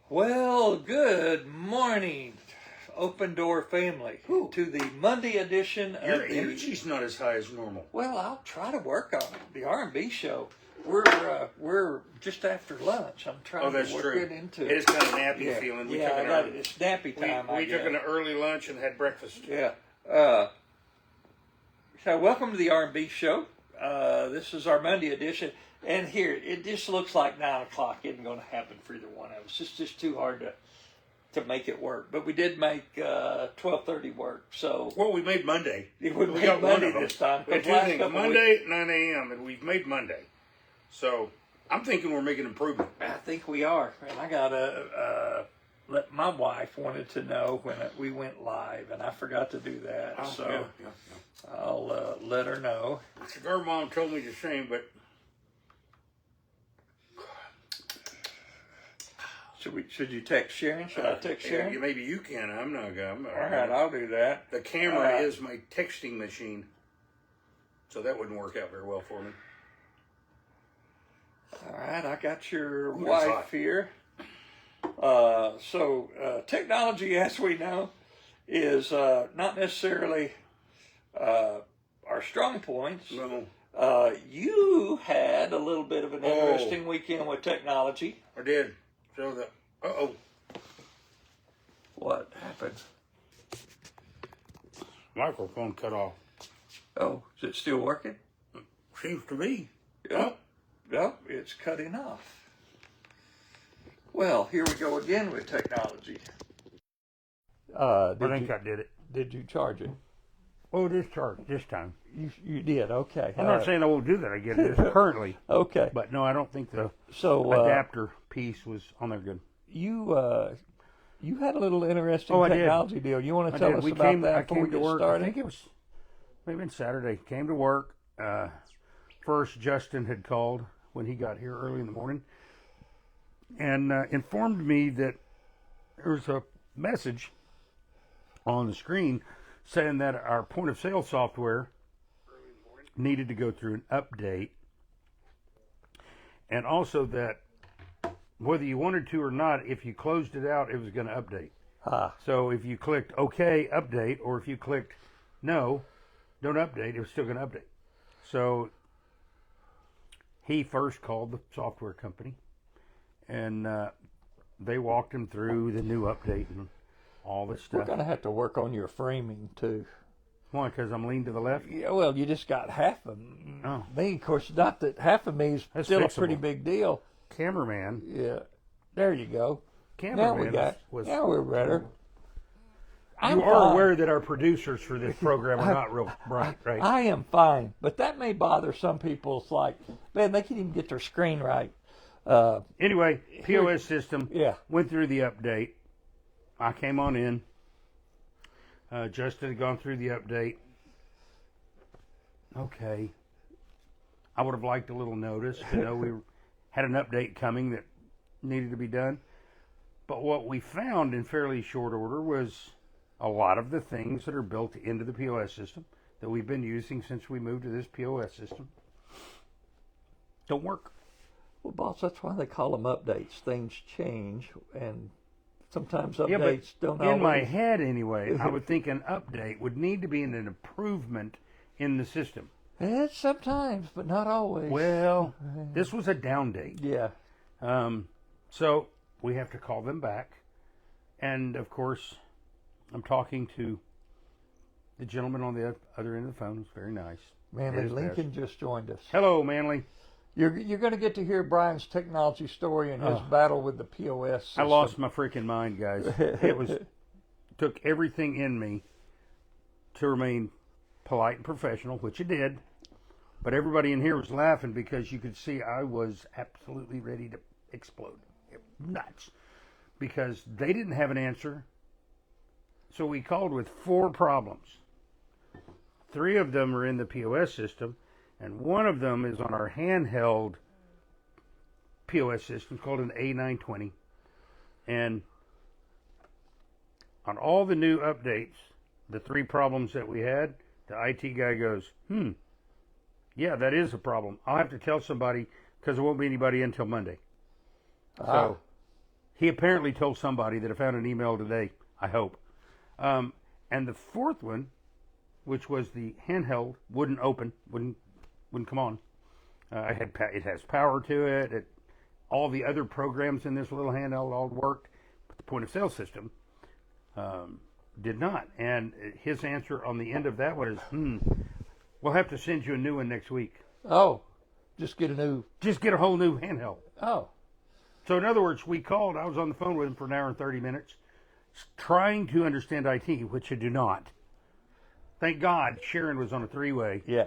Well, good morning, Open Door family, to the Monday edition of Your energy's not as high as normal. Well, I'll try to work on it. The R&B Show. We're just after lunch. I'm trying to work it into it. It is kind of nappy feeling. It's nappy time. We took an early lunch and had breakfast. Yeah. So welcome to the R&B Show. This is our Monday edition. And here, it just looks like 9 o'clock isn't going to happen for either one of us. It's just too hard to make it work. But we did make 12:30 work. So well, we made Monday. We got Monday this time. We had two things, Monday, 9 a.m., and we've made Monday. So I'm thinking we're making improvement. I think we are. And I got to let my wife wanted to know when we went live, and I forgot to do that. I'll let her know. Cigar Mom told me the same, but... Should you text Sharon? Should I text Sharon? Yeah, maybe you can. I'm not going. All right, I'll do that. The camera is my texting machine, so that wouldn't work out very well for me. All right, I got your wife here. So technology, as we know, is not necessarily our strong points. No. You had a little bit of an interesting weekend with technology. I did. So the What happened? Microphone cut off. Oh, is it still working? Seems to be. Yep, it's cutting off. Well, here we go again with technology. I think I did it. Did you charge it? Oh, it is charged this time. You did, okay. I'm not saying I won't do that again. It is currently. Okay. But no, I don't think the adapter piece was on there good. You had a little interesting technology deal. You want to tell us about that before we get started? I think it was maybe Saturday. Came to work. First, Justin had called when he got here early in the morning and informed me that there was a message on the screen saying that our point of sale software needed to go through an update, and also that whether you wanted to or not, if you closed it out, it was going to update. So if you clicked OK, update, or if you clicked no, don't update, it was still going to update. So he first called the software company, and they walked him through the new update and all this stuff. We're going to have to work on your framing, too. Why, because I'm leaning to the left? Yeah, well, you just got half of me. Of course, not that half of me is still a pretty big deal. Cameraman. Yeah. There you go. Cameraman now we're better. You are aware that our producers for this program are not real bright, right? I am fine, but that may bother some people. It's like, man, they can't even get their screen right. Anyway, POS system went through the update. I came on in. Justin had gone through the update. Okay. I would have liked a little notice to know we had an update coming that needed to be done. But what we found in fairly short order was a lot of the things that are built into the POS system that we've been using since we moved to this POS system don't work. Well, boss, that's why they call them updates. Things change, and sometimes updates don't always. In my head, anyway, I would think an update would need to be an improvement in the system. It's sometimes, but not always. Well, this was a down date. Yeah. So we have to call them back. And, of course, I'm talking to the gentleman on the other end of the phone. It's very nice. Manly Lincoln just joined us. Hello, Manly. You're going to get to hear Brian's technology story and his battle with the POS system. I lost my freaking mind, guys. Took everything in me to remain polite and professional, which it did. But everybody in here was laughing because you could see I was absolutely ready to explode. Nuts. Because they didn't have an answer. So we called with 4 problems. 3 of them are in the POS system, and 1 of them is on our handheld POS system called an A920. And on all the new updates, the 3 problems that we had, the IT guy goes, yeah, that is a problem. I'll have to tell somebody because there won't be anybody until Monday. So He apparently told somebody that I found an email today, I hope. And the fourth one, which was the handheld, wouldn't open, wouldn't come on. It has power to it. All the other programs in this little handheld all worked, but the point of sale system did not. And his answer on the end of that was, we'll have to send you a new one next week. Oh, just get a whole new handheld. Oh. So in other words, we called. I was on the phone with him for an hour and 30 minutes, trying to understand IT, which I do not. Thank God Sharon was on a three-way. Yeah.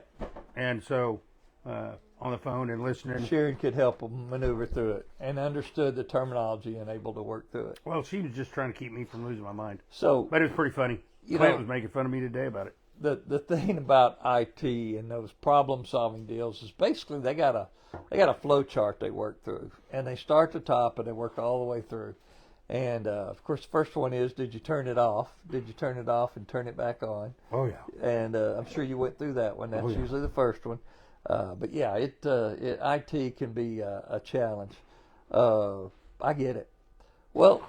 And so on the phone and listening. Sharon could help him maneuver through it and understood the terminology and able to work through it. Well, she was just trying to keep me from losing my mind. So, but it was pretty funny. Clint was making fun of me today about it. The thing about IT and those problem-solving deals is basically they got a flow chart they work through, and they start at the top and they work all the way through. And of course, the first one is, did you turn it off? Did you turn it off and turn it back on? Oh yeah. And I'm sure you went through that one. That's usually the first one. But yeah, IT can be a challenge. I get it. Well,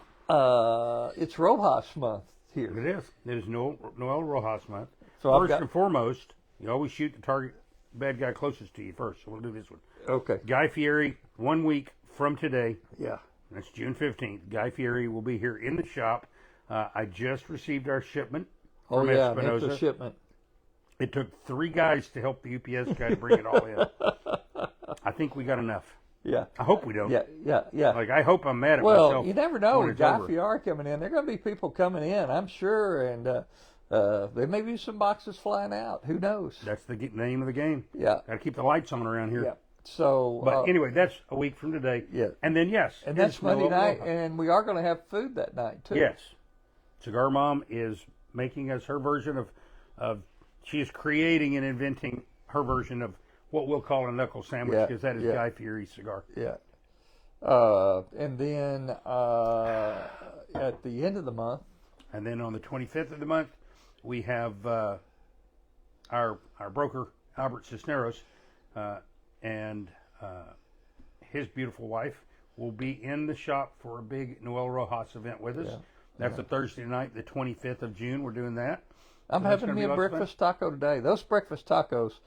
it's Rojas month here. It is. It is Noel Rojas month. So first and foremost, you always shoot the target bad guy closest to you first. So we'll do this one. Okay. Guy Fieri, 1 week from today. Yeah. That's June 15th. Guy Fieri will be here in the shop. I just received our shipment from Espinosa. It's a shipment. It took 3 guys to help the UPS guy to bring it all in. I think we got enough. Yeah. I hope we don't. Yeah. Like, I hope I'm mad at myself. Well, you never know. With Guy Fieri coming in, there are going to be people coming in, I'm sure, and there may be some boxes flying out. Who knows? That's the name of the game. Yeah. Got to keep the lights on around here. Yeah. So, but anyway, that's a week from today. Yeah. And then, and that's Monday night, and we are going to have food that night, too. Yes. Cigar Mom is making us her version of she is creating and inventing her version of what we'll call a knuckle sandwich, because that is Guy Fieri's cigar. Yeah. And then at the end of the month. And then on the 25th of the month, we have our broker, Albert Cisneros, and his beautiful wife will be in the shop for a big Noel Rojas event with us. Yeah. That's a Thursday night, the 25th of June. We're doing that. I'm having me a breakfast taco today. Those breakfast tacos,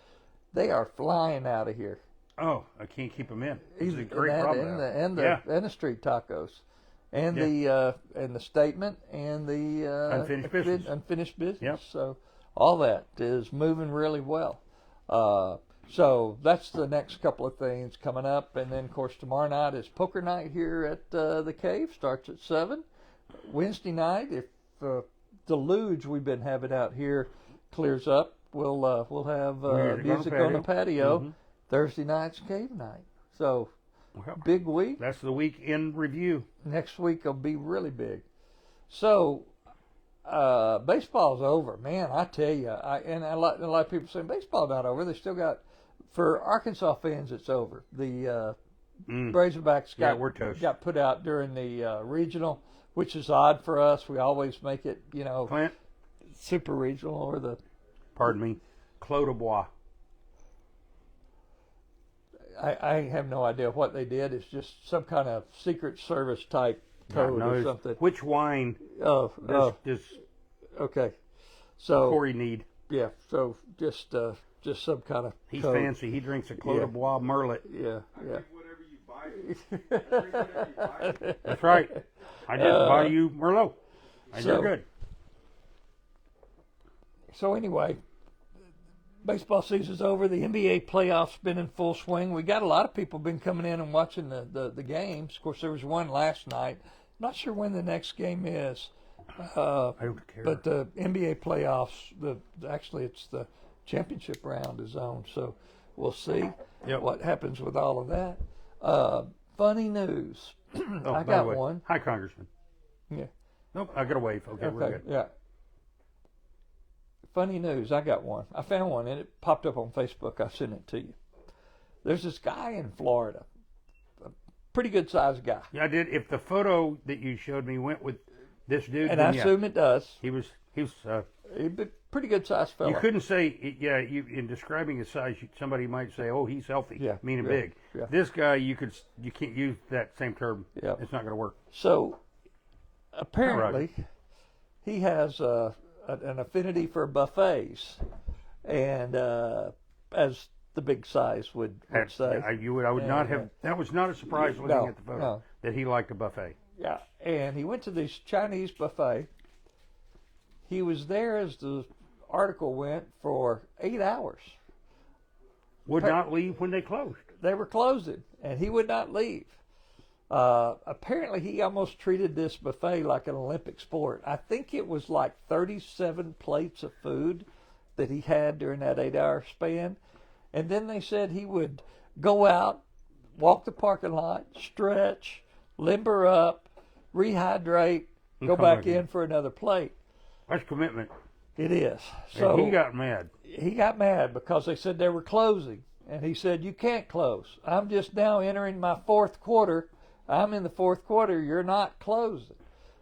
they are flying out of here. Oh, I can't keep them in. It's a great problem. And the street tacos, and the statement, and the unfinished business. Yep. So all that is moving really well. So that's the next couple of things coming up, and then of course tomorrow night is poker night here at the Cave. Starts at 7. Wednesday night, if deluge we've been having out here clears up, we'll have music on the patio. Mm-hmm. Thursday night's Cave night. So big week. That's the week in review. Next week will be really big. So baseball's over, man. I tell you, and a lot of people saying baseball's not over. They still got, for Arkansas fans, it's over. The Razorbacks got put out during the regional, which is odd for us. We always make it, Clint? Super regional or the. Pardon me, Clos de Bois. I have no idea what they did. It's just some kind of Secret Service type code or something. Which wine does okay. So Corey need? Yeah. So just some kind of. He's code. Fancy. He drinks a Clos de Bois Merlot. Yeah. Whatever you buy. That's right. I just buy you Merlot. And you're good. So anyway, baseball season's over. The NBA playoffs been in full swing. We got a lot of people been coming in and watching the games. Of course, there was one last night. Not sure when the next game is. I don't care. But the NBA playoffs, actually it's the championship round is on. So we'll see what happens with all of that. Funny news. I got one. Hi, Congressman. Yeah. Nope, I got a wave. Okay, we're good. Yeah. Funny news. I got one. I found one, and it popped up on Facebook. I sent it to you. There's this guy in Florida, a pretty good-sized guy. Yeah, I did. If the photo that you showed me went with this dude, and I assume it does. He was He'd be pretty good sized fella. You couldn't say, in describing his size, somebody might say, "Oh, he's healthy," meaning big. Yeah. This guy, you can't use that same term. Yeah. It's not going to work. So apparently, he has an affinity for buffets, and as the big size would say, I would not have. That was not a surprise looking at the photo that he liked a buffet. Yeah, and he went to this Chinese buffet. He was there, as the article went, for 8 hours. Would not leave when they closed. They were closing, and he would not leave. Apparently, he almost treated this buffet like an Olympic sport. I think it was like 37 plates of food that he had during that 8-hour span. And then they said he would go out, walk the parking lot, stretch, limber up, rehydrate, go back in for another plate. That's commitment. It is. So and he got mad. He got mad because they said they were closing. And he said, "You can't close. I'm just now entering my fourth quarter. I'm in the fourth quarter. You're not closing."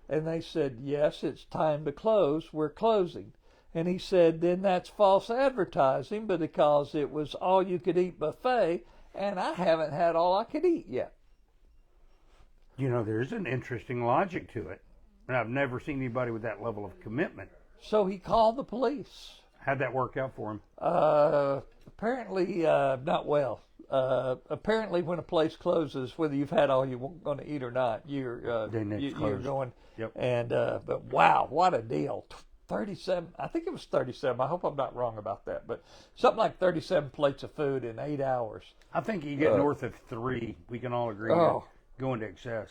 And they said, "Yes, it's time to close. We're closing." And he said, "Then that's false advertising because it was all-you-could-eat buffet, and I haven't had all I could eat yet." There's an interesting logic to it. And I've never seen anybody with that level of commitment. So he called the police. How'd that work out for him? Apparently, not well. Apparently, when a place closes, whether you've had all you're going to eat or not, you're going. Yep. And but wow, what a deal! 37. I think it was 37. I hope I'm not wrong about that, but something like 37 plates of food in 8 hours. I think you get north of 3. We can all agree. Going to excess.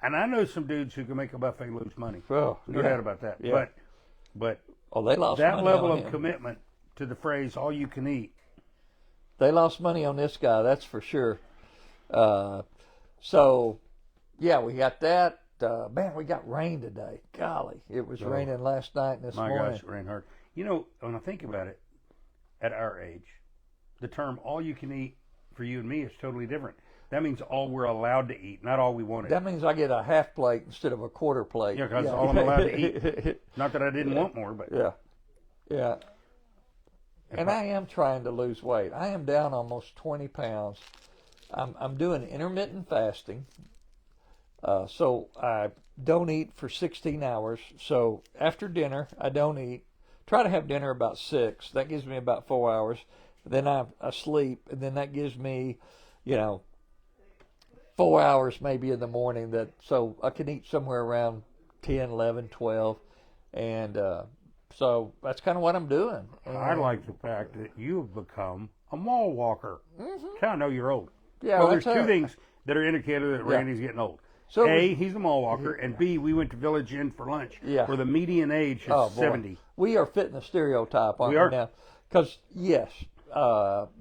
And I know some dudes who can make a buffet lose money. No doubt about that. Yeah. But they lost that money level on of him. commitment to the phrase "all you can eat." They lost money on this guy, that's for sure. So, yeah, we got that. Man, we got rain today. Golly, it was raining last night and this morning. My gosh, it rained hard. When I think about it, at our age, the term "all you can eat" for you and me is totally different. That means all we're allowed to eat, not all we wanted. That means I get a half plate instead of a quarter plate. Yeah, because all I'm allowed to eat. Not that I didn't want more, but yeah. And I am trying to lose weight. I am down almost 20 pounds. I'm doing intermittent fasting. So I don't eat for 16 hours. So after dinner, I don't eat. Try to have dinner about 6. That gives me about 4 hours. Then I sleep, and then that gives me, 4 hours maybe in the morning. So I can eat somewhere around 10, 11, 12. And so that's kind of what I'm doing. I like the fact that you've become a mall walker. Mm-hmm. That's how I know you're old. Yeah, well, there's two things that are indicative that Randy's getting old. So A, he's a mall walker, and B, we went to Village Inn for lunch, where the median age is 70. We are fitting the stereotype, aren't we now? Because, yes,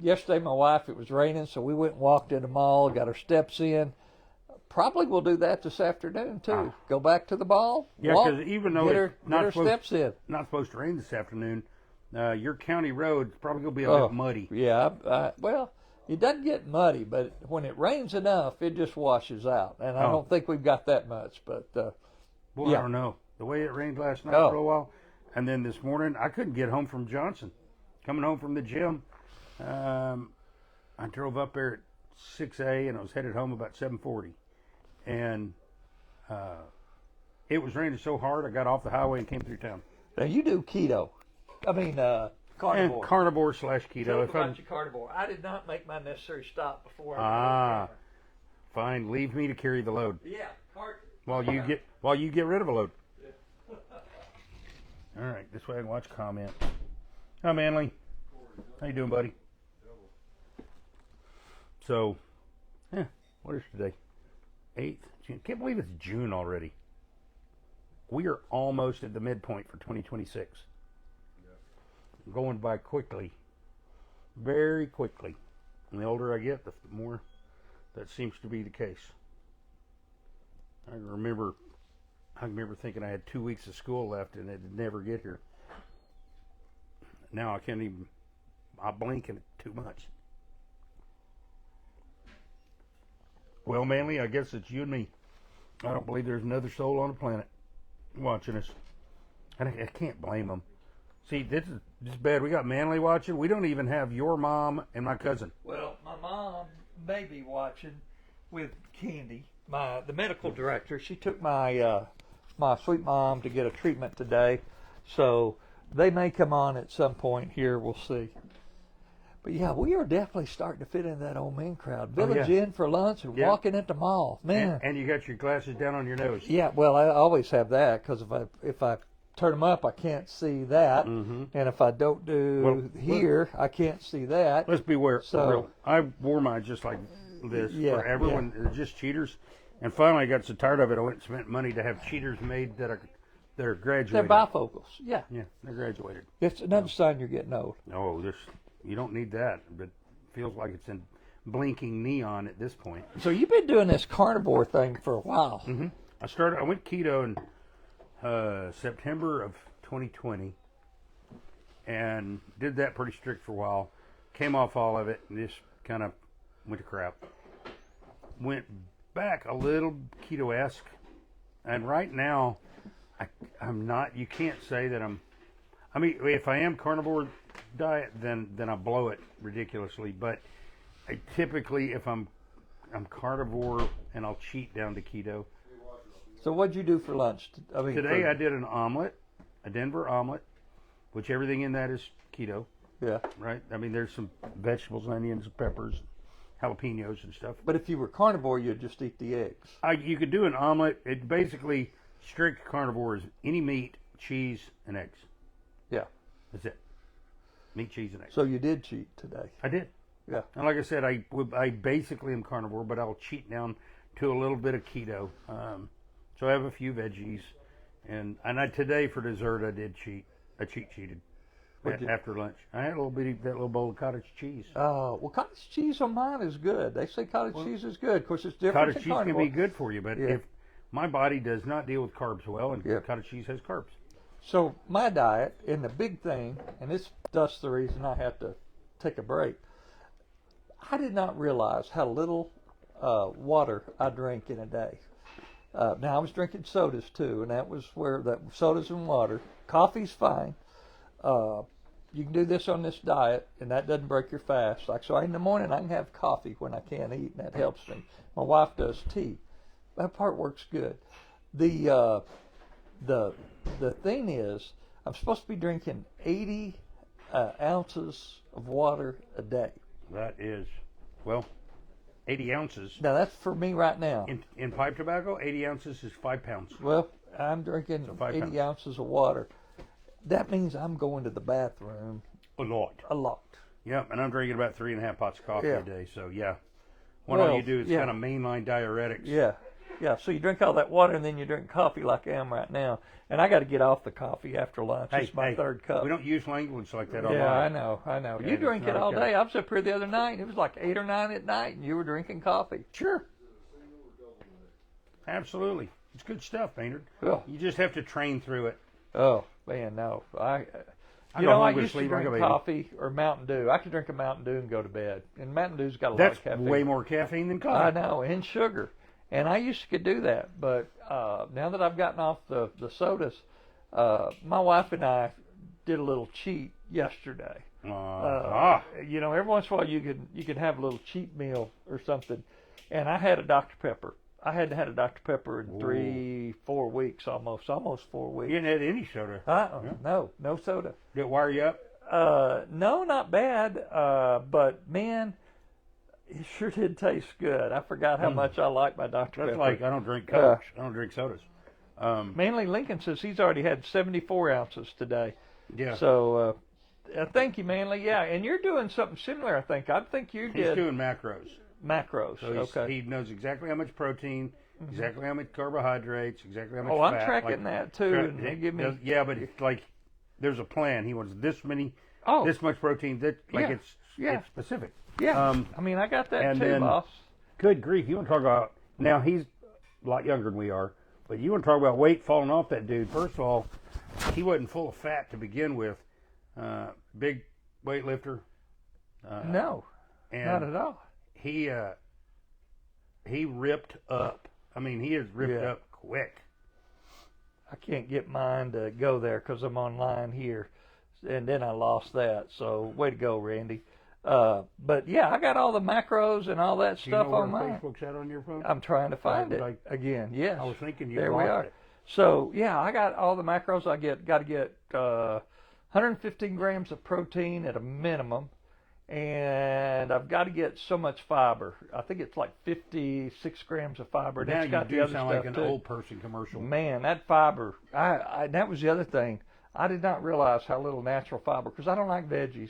yesterday my wife, it was raining, so we went and walked in the mall, got our steps in. Probably we'll do that this afternoon, too. Go back to the mall, yeah, because even though it's not supposed to rain this afternoon, your county road's probably going to be a bit muddy. Yeah, well, it doesn't get muddy, but when it rains enough, it just washes out. And I don't think we've got that much. But I don't know. The way it rained last night for a while, and then this morning, I couldn't get home from Johnson. Coming home from the gym, I drove up there at 6A, and I was headed home about 7:40. And it was raining so hard, I got off the highway and came through town. Now, you do keto. Carnivore. And carnivore / keto. Tell me about your carnivore. I did not make my necessary stop before I got fine. Leave me to carry the load. Yeah. While you get rid of a load. Yeah. All right. This way I can watch comment. Hi, Manly. How you doing, buddy? So, what is today? 8th June. Can't believe it's June already. We are almost at the midpoint for 2026. Going by quickly, very quickly. And the older I get, the more that seems to be the case. I remember thinking I had 2 weeks of school left and it'd never get here. Now I blink and it's too much. Well, Manly, I guess it's you and me. I don't believe there's another soul on the planet watching us. And I can't blame them. See, this is bad. We got Manly watching. We don't even have your mom and my cousin. Well, my mom may be watching with Candy, the medical director. She took my my sweet mom to get a treatment today, so they may come on at some point here. We'll see. But yeah, we are definitely starting to fit into that old man crowd. Village Inn for lunch and walking at the mall, man. And you got your glasses down on your nose. Yeah, well, I always have that because if I turn them up, I can't see that, and if I don't do here, I can't see that. Let's be real. So I wore mine just like this for everyone. They're just cheaters. And finally, I got so tired of it, I went and spent money to have cheaters made that are graduated. They're bifocals. Yeah. Yeah, they're graduated. It's another sign you're getting old. No, you don't need that, but it feels like it's in blinking neon at this point. So you've been doing this carnivore thing for a while. Mm-hmm. I went keto in September of 2020 and did that pretty strict for a while. Came off all of it and just kind of went to crap. Went back a little keto-esque, and right now I'm not. You can't say that I mean, if I am carnivore diet, then I blow it ridiculously. But I typically, if I'm carnivore, and I'll cheat down to keto. So what'd you do for lunch? Today I did an omelet, a Denver omelet, which everything in that is keto. Yeah. Right? I mean, there's some vegetables, onions, peppers, jalapenos and stuff. But if you were carnivore, you'd just eat the eggs. You could do an omelet. It basically, strict carnivore is any meat, cheese, and eggs. Yeah. That's it. Meat, cheese, and eggs. So you did cheat today. I did. Yeah. And like I said, I basically am carnivore, but I'll cheat down to a little bit of keto. So I have a few veggies, and today for dessert I did cheat. I cheated after lunch. I had that little bowl of cottage cheese. Oh, well, cottage cheese on mine is good. They say cottage cheese is good. Of course, it's different. Cottage cheese can be good for you, but if my body does not deal with carbs well, and cottage cheese has carbs. So my diet, and the big thing, and that's the reason I have to take a break. I did not realize how little water I drank in a day. Now I was drinking sodas too, and that was sodas and water. Coffee's fine. You can do this on this diet, and that doesn't break your fast. Like so, in the morning I can have coffee when I can't eat, and that helps me. My wife does tea. That part works good. The thing is, I'm supposed to be drinking 80 ounces of water a day. That is, 80 ounces. Now that's for me right now. In pipe tobacco, 80 ounces is 5 pounds. Well, I'm drinking 80 ounces of water. That means I'm going to the bathroom a lot. Yeah, and I'm drinking about 3.5 pots of coffee a day. So all you do is kind of mainline diuretics. Yeah. So you drink all that water and then you drink coffee like I am right now. And I got to get off the coffee after lunch. It's my third cup. We don't use language like that all night. Yeah, I know. You drink it all day. I was up here the other night. It was like 8 or 9 at night, and you were drinking coffee. Sure. Absolutely. It's good stuff, Maynard. Well, you just have to train through it. Oh, man, no. I used to drink coffee or Mountain Dew. I could drink a Mountain Dew and go to bed. And Mountain Dew's got a lot of caffeine. That's way more caffeine than coffee. I know, and sugar. And I used to do that. But now that I've gotten off the sodas, my wife and I did a little cheat yesterday. Every once in a while you could have a little cheat meal or something. And I had a Dr. Pepper. I hadn't had a Dr. Pepper in 3-4 weeks almost 4 weeks. You hadn't had any soda? No soda. Did it wire you up? No, not bad. But man, it sure did taste good. I forgot how much I like my Dr. Pepper. That's like I don't drink Cokes. I don't drink sodas. Mainly Lincoln says he's already had 74 ounces today. Yeah. So thank you, Manly. Yeah, and you're doing something similar, I think. I think you did. He's doing macros. So he knows exactly how much protein, exactly how much carbohydrates, exactly how much fat. I'm tracking that too. And they give me but it's like there's a plan. He wants this many, this much protein. It's specific. Yeah. I got that too, boss. Good grief! You want to talk about now? He's a lot younger than we are, but you want to talk about weight falling off that dude. First of all, he wasn't full of fat to begin with. Big weightlifter. No, not at all. He ripped up. He is ripped up quick. I can't get mine to go there because I'm online here. and then I lost that. So way to go, Randy. But yeah, I got all the macros and all that stuff on mine. Facebook's at on your phone? I'm trying to find it again. Yes. I was thinking you there we are. it. So yeah, I got all the macros. Got to get 115 grams of protein at a minimum, and I've got to get so much fiber. I think it's like 56 grams of fiber. Now it's got you the do other sound stuff like an too. old person commercial. Man, that fiber. That was the other thing. I did not realize how little natural fiber, because I don't like veggies.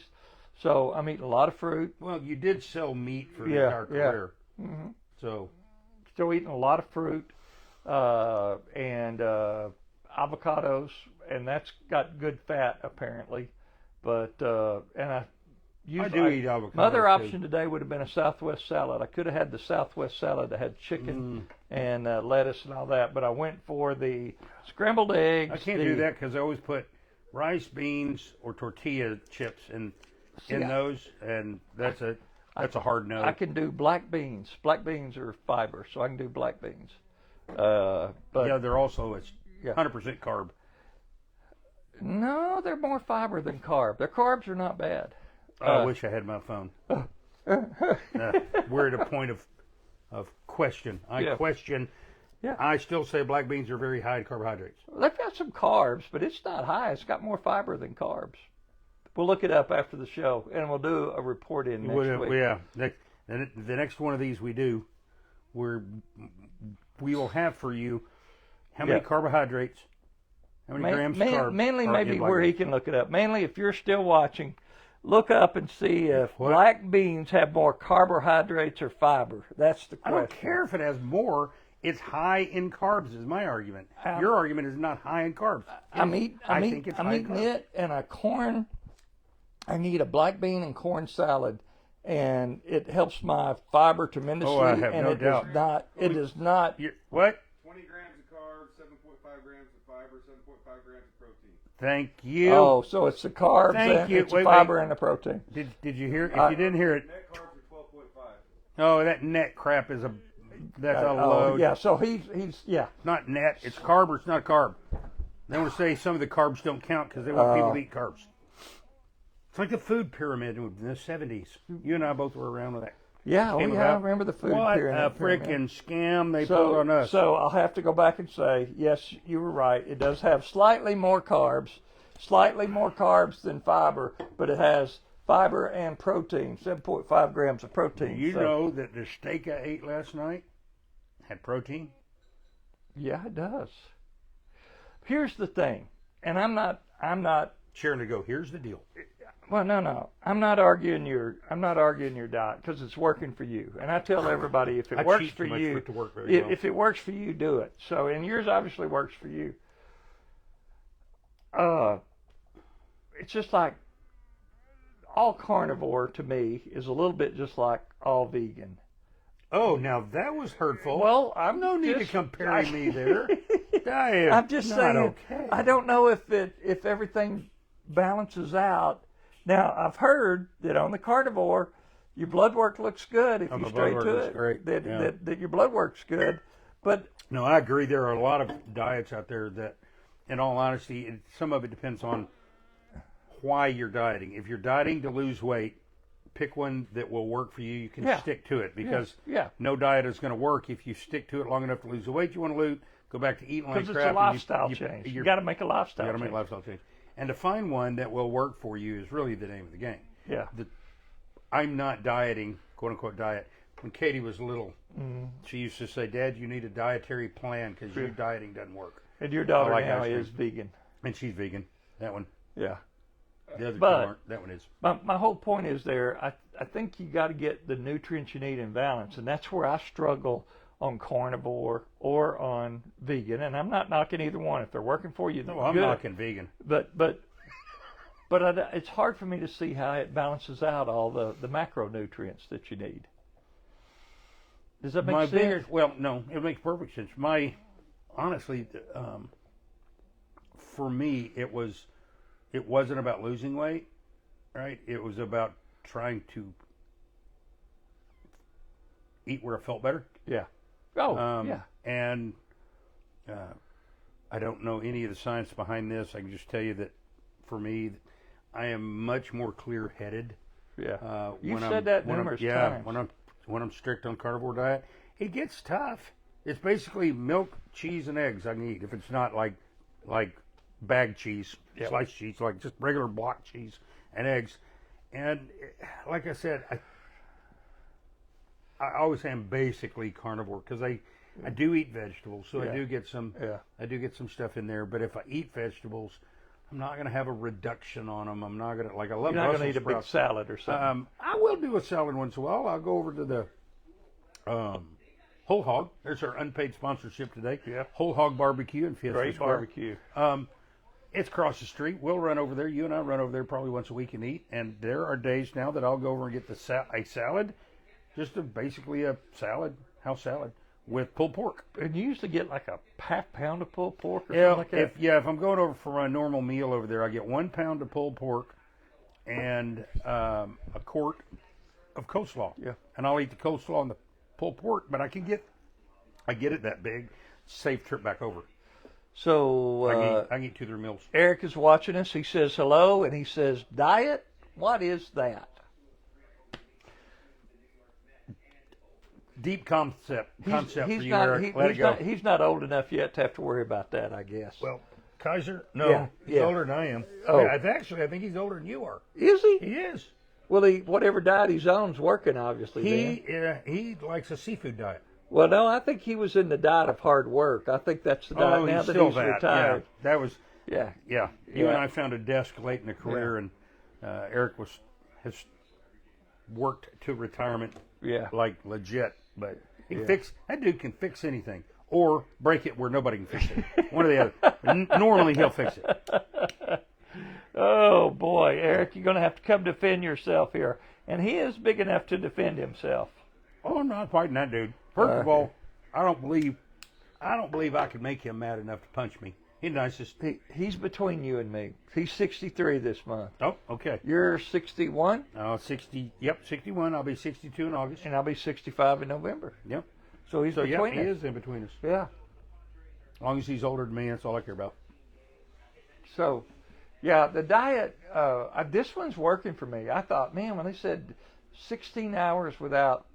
So I'm eating a lot of fruit. Well, you did sell meat for your entire career. Mm-hmm. So still eating a lot of fruit and avocados, and that's got good fat apparently. But and I do eat avocados. My other option today would have been a Southwest salad. I could have had the Southwest salad that had chicken and lettuce and all that, but I went for the scrambled eggs. I can't do that because I always put rice, beans, or tortilla chips in those, and that's a hard no. I can do black beans. Black beans are fiber, so I can do black beans. But yeah, they're also 100% carb. No, they're more fiber than carb. Their carbs are not bad. I wish I had my phone. We're at a point of question. I question. Yeah. I still say black beans are very high in carbohydrates. They've got some carbs, but it's not high. It's got more fiber than carbs. We'll look it up after the show, and we'll do a report in next week. Yeah. The next one of these we do, we will have for you how many carbohydrates, how many grams of carbs. Mainly maybe where he can look it up. Mainly if you're still watching, look up and see if black beans have more carbohydrates or fiber. That's the question. I don't care if it has more. It's high in carbs is my argument. Your argument is not high in carbs. I'm eating it and a corn. I need a black bean and corn salad, and it helps my fiber tremendously. Oh, I have and no it doubt. Does not. What? 20 grams of carbs, 7.5 grams of fiber, 7.5 grams of protein. Thank you. Oh, so it's the carbs, Thank you. it's the fiber, and the protein. Did you hear? If you didn't hear it, Net carbs are 12.5. oh, that net crap is a load. Yeah, so he's Not net. It's carb or it's not a carb. They want to say some of the carbs don't count because they want people to eat carbs. It's like the food pyramid in the 70s. You and I both were around with that. Yeah, I remember the food pyramid. What a freaking scam they pulled on us. So I'll have to go back and say, yes, you were right. It does have slightly more carbs than fiber, but it has fiber and protein, 7.5 grams of protein. You know that the steak I ate last night had protein? Yeah, it does. Here's the thing, and I'm not Sharon to go, here's the deal. Well, no. I'm not arguing your diet because it's working for you. And I tell everybody if it works for you, if it works for you, do it. So, and yours obviously works for you. It's just like all carnivore to me is a little bit just like all vegan. Oh, now that was hurtful. Well, I'm no need to compare me there. I'm just saying. Okay. I don't know if everything balances out. Now, I've heard that on the carnivore, your blood work looks good if you straight to it. Great. That your blood work's good. But no, I agree. There are a lot of diets out there that, in all honesty, some of it depends on why you're dieting. If you're dieting to lose weight, pick one that will work for you. You can stick to it because no diet is going to work if you stick to it long enough to lose the weight you want to lose. Go back to eating like crap. Because it's a lifestyle change. You got to make a lifestyle change. You got to make a lifestyle change. And to find one that will work for you is really the name of the game. Yeah. I'm not dieting, quote unquote diet. When Katie was little, she used to say, "Dad, you need a dietary plan because your dieting doesn't work." And your daughter now is vegan. And she's vegan. That one. Yeah. The other two aren't. That one is. My whole point is there, I think you got to get the nutrients you need in balance. And that's where I struggle on carnivore or on vegan, and I'm not knocking either one. If they're working for you, no, I'm knocking vegan. But it's hard for me to see how it balances out all the macronutrients that you need. Does that make sense? Well, no, it makes perfect sense. Honestly, for me, it wasn't about losing weight, right? It was about trying to eat where I felt better. Yeah. And I don't know any of the science behind this. I can just tell you that for me, I am much more clear-headed. Yeah. You've said that numerous times. When I'm strict on carnivore diet, it gets tough. It's basically milk, cheese, and eggs I can eat. If it's not like bag cheese, sliced cheese, like just regular block cheese and eggs. And like I said, I always am basically carnivore because I do eat vegetables, so I do get some stuff in there. But if I eat vegetables, I'm not going to have a reduction on them. I'm not going to, like, I love You're not Brussels going to eat a big sprouts. salad or something. I will do a salad once in a while. I'll go over to the Whole Hog. There's our unpaid sponsorship today. Yeah. Whole Hog Barbecue in Fayetteville. Great barbecue. It's across the street. We'll run over there. You and I run over there probably once a week and eat. And there are days now that I'll go over and get a salad, basically a salad, house salad, with pulled pork. And you used to get like a half pound of pulled pork or something like that? If I'm going over for a normal meal over there, I get 1 pound of pulled pork and a quart of coleslaw. Yeah. And I'll eat the coleslaw and the pulled pork, but I get it that big. Safe trip back over. So I can eat 2 or 3 meals. Eric is watching us. He says hello, and he says, diet? What is that? Deep concept He's for you, not, Eric. Let it go. he's not old enough yet to have to worry about that, I guess. Well, Kaiser? No, he's older than I am. Oh. I think he's older than you are. Is he? He is. Well, whatever diet he's on's working, obviously. He likes a seafood diet. Well, no, I think he was in the diet of hard work. I think that's the diet now that he's retired. Yeah, that was. Yeah. Yeah. You and I found a desk late in the career, and Eric has worked to retirement. Yeah. Like legit, but that dude can fix anything or break it where nobody can fix it. One or the other. Normally he'll fix it. Oh boy, Eric, you're going to have to come defend yourself here, and he is big enough to defend himself. Oh, I'm not fighting that dude. First of all, I don't believe I could make him mad enough to punch me. He's nicest. He's between you and me. He's 63 this month. Oh, okay. You're 61? 60. Yep, 61. I'll be 62 in August. And I'll be 65 in November. Yep. So he's between us. He is in between us. Yeah. As long as he's older than me, that's all I care about. So, yeah, the diet, this one's working for me. I thought, man, when they said 16 hours without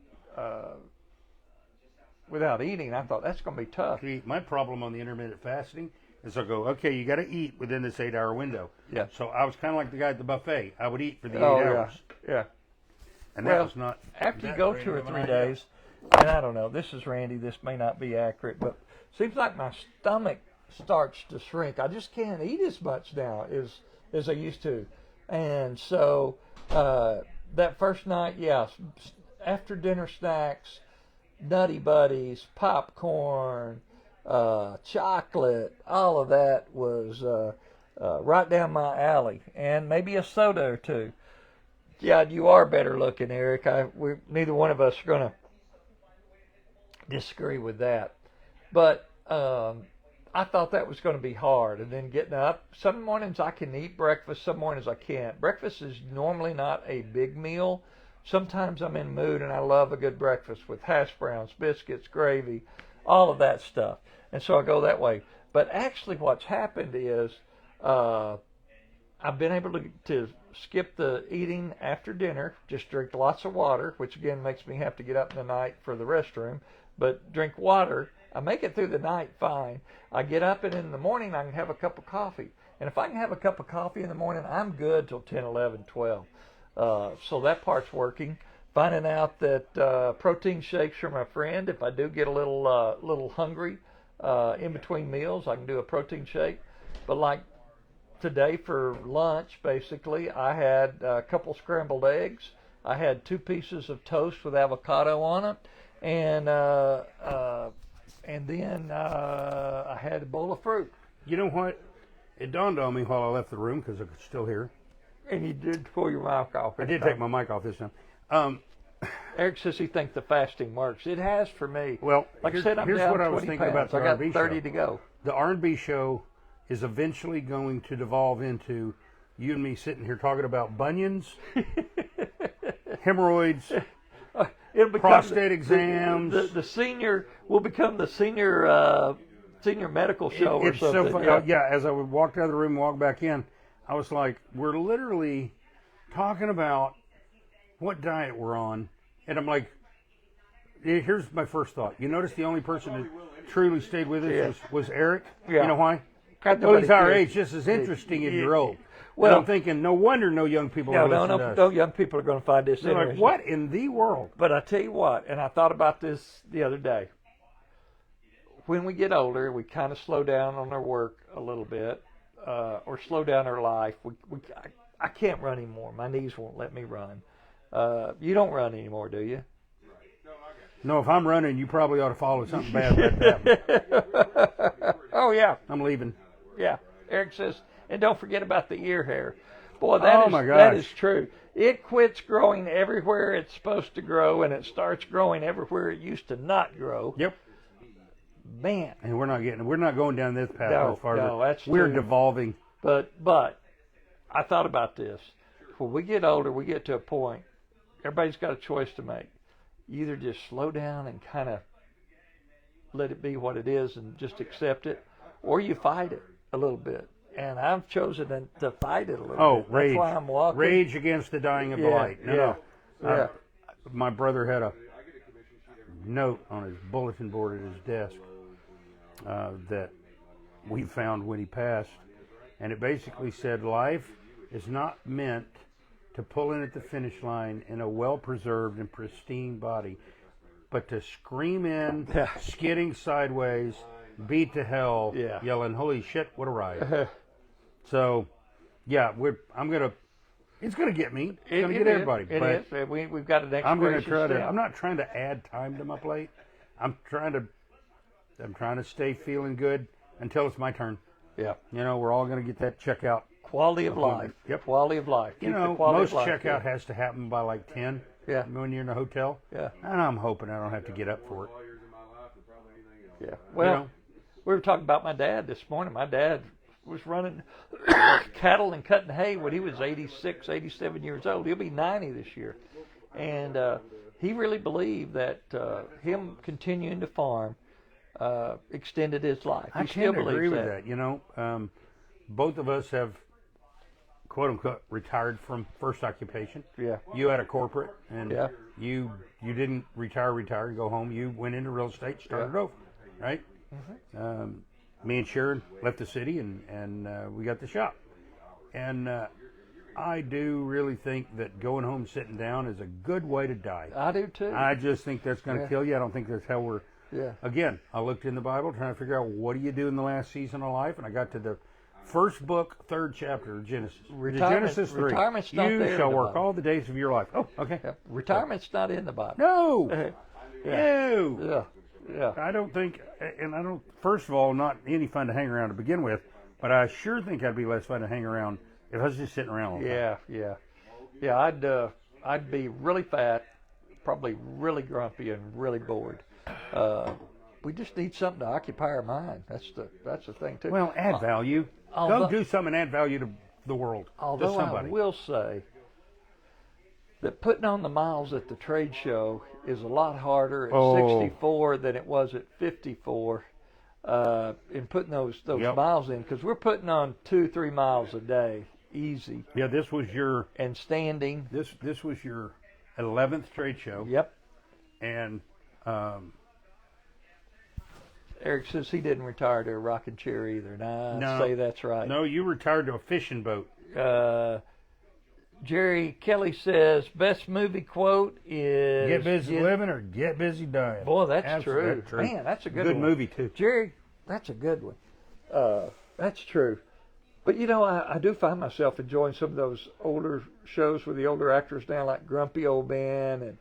eating, I thought that's going to be tough. See, my problem on the intermittent fasting is I go, okay, you got to eat within this 8-hour window. Yeah. So I was kind of like the guy at the buffet. I would eat for the 8 hours. Yeah. And that was not. After you go 2 or 3 days, and I don't know, this is Randy, this may not be accurate, but seems like my stomach starts to shrink. I just can't eat as much now as I used to. And so that first night, after dinner snacks, Nutty Buddies, popcorn, chocolate, all of that was right down my alley, and maybe a soda or two. Yeah, you are better looking, Eric. Neither one of us are going to disagree with that. But I thought that was going to be hard, and then getting up. Some mornings I can eat breakfast, some mornings I can't. Breakfast is normally not a big meal. Sometimes I'm in the mood and I love a good breakfast with hash browns, biscuits, gravy, all of that stuff. And so I go that way. But actually what's happened is I've been able to skip the eating after dinner, just drink lots of water, which again makes me have to get up in the night for the restroom, but drink water. I make it through the night fine. I get up and in the morning I can have a cup of coffee. And if I can have a cup of coffee in the morning, I'm good till 10, 11, 12. So that part's working. Finding out that protein shakes are my friend. If I do get a little hungry in between meals, I can do a protein shake. But like today for lunch, basically, I had a couple scrambled eggs. I had 2 pieces of toast with avocado on it, and then I had a bowl of fruit. You know what? It dawned on me while I left the room because I could still hear. And you did pull your mic off. I did take my mic off this time. Eric says he thinks the fasting works. It has for me. Well, like I said, I'm here's down what I was 20 thinking about pounds. the I got R&B 30 show. to go. The R&B show is eventually going to devolve into you and me sitting here talking about bunions, hemorrhoids, It'll become prostate exams. The senior will become the senior medical show or It's something. so funny. Yeah, as I would walk out of the room and walk back in, I was like, we're literally talking about what diet we're on, and I'm like, here's my first thought. You notice the only person that truly stayed with us was Eric. Yeah. You know why? Got Well, he's our nobody age, just as interesting as you're old. Well, and I'm thinking, no wonder no young people are listening to us. no young people are going to find this They're interesting. like, what in the world? But I tell you what, and I thought about this the other day. When we get older, we kind of slow down on our work a little bit, or slow down our life. I can't run anymore. My knees won't let me run. You don't run anymore, do you? No, if I'm running, you probably ought to follow something bad like that. Oh, yeah. I'm leaving. Yeah. Eric says, and don't forget about the ear hair. Boy, that my that gosh. is true. It quits growing everywhere it's supposed to grow, and it starts growing everywhere it used to not grow. Yep. Man. And we're not going down this path No, much farther. no, that's we're true. devolving. But I thought about this. When we get older, we get to a point, everybody's got a choice to make. You either just slow down and kind of let it be what it is and just accept it, or you fight it a little bit. And I've chosen to fight it a little bit. Rage. That's why I'm walking. Rage against the dying of the light. No. My brother had a note on his bulletin board at his desk that we found when he passed. And it basically said, life is not meant to pull in at the finish line in a well-preserved and pristine body, but to scream in, skidding sideways, beat to hell, yelling, holy shit, what a ride. So, yeah, it's going to get me. It's going to get everybody. It is. We've got an I'm going to expiration try stamp. I'm not trying to add time to my plate. I'm trying to stay feeling good until it's my turn. Yeah. You know, we're all going to get that checkout. Quality of life. Yep. Quality of life. You Keep know, the quality most of life checkout good. has to happen by like 10 Yeah. when you're in a hotel. Yeah. And I'm hoping I don't have to get up for it. Yeah. Well, You know? we were talking about my dad this morning. My dad was running cattle and cutting hay when he was 86, 87 years old. He'll be 90 this year. And he really believed that him continuing to farm extended his life. I still can't agree believes with that. You know, both of us have, quote unquote, retired from first occupation. Yeah. You had a corporate, and Yeah. you didn't retire, go home. You went into real estate, started over, right? Mm-hmm. Me and Sharon left the city, and we got the shop. And I do really think that going home, sitting down is a good way to die. I do too. I just think that's going to kill you. I don't think that's how we're. Yeah. Again, I looked in the Bible trying to figure out what do you do in the last season of life, and I got to the first book, third chapter of Genesis. Genesis 3. Retirement's not you there shall in the work Bible. all the days of your life. Oh, okay. Yeah. Retirement's not in the Bible. No. Yeah. No. Yeah. I don't think, and I don't. First of all, not any fun to hang around to begin with, but I sure think I'd be less fun to hang around if I was just sitting around all the time. Yeah. I'd be really fat, probably really grumpy and really bored. We just need something to occupy our mind. That's the thing too. Well, add value. Go do something and add value to the world. Although to somebody. I will say that putting on the miles at the trade show is a lot harder at 64 than it was at 54. In putting those miles in, because we're putting on 2-3 miles a day, easy. Yeah, this was your and standing. This was your 11th trade show. Yep. And Eric says he didn't retire to a rocking chair either. No, I'd say that's right. No, you retired to a fishing boat. Jerry Kelly says best movie quote is "Get busy living or get busy dying." Boy, that's true. That's true. Man, that's a good one. movie too. Jerry, that's a good one. That's true. But you know, I do find myself enjoying some of those older shows with the older actors now, like Grumpy Old Man and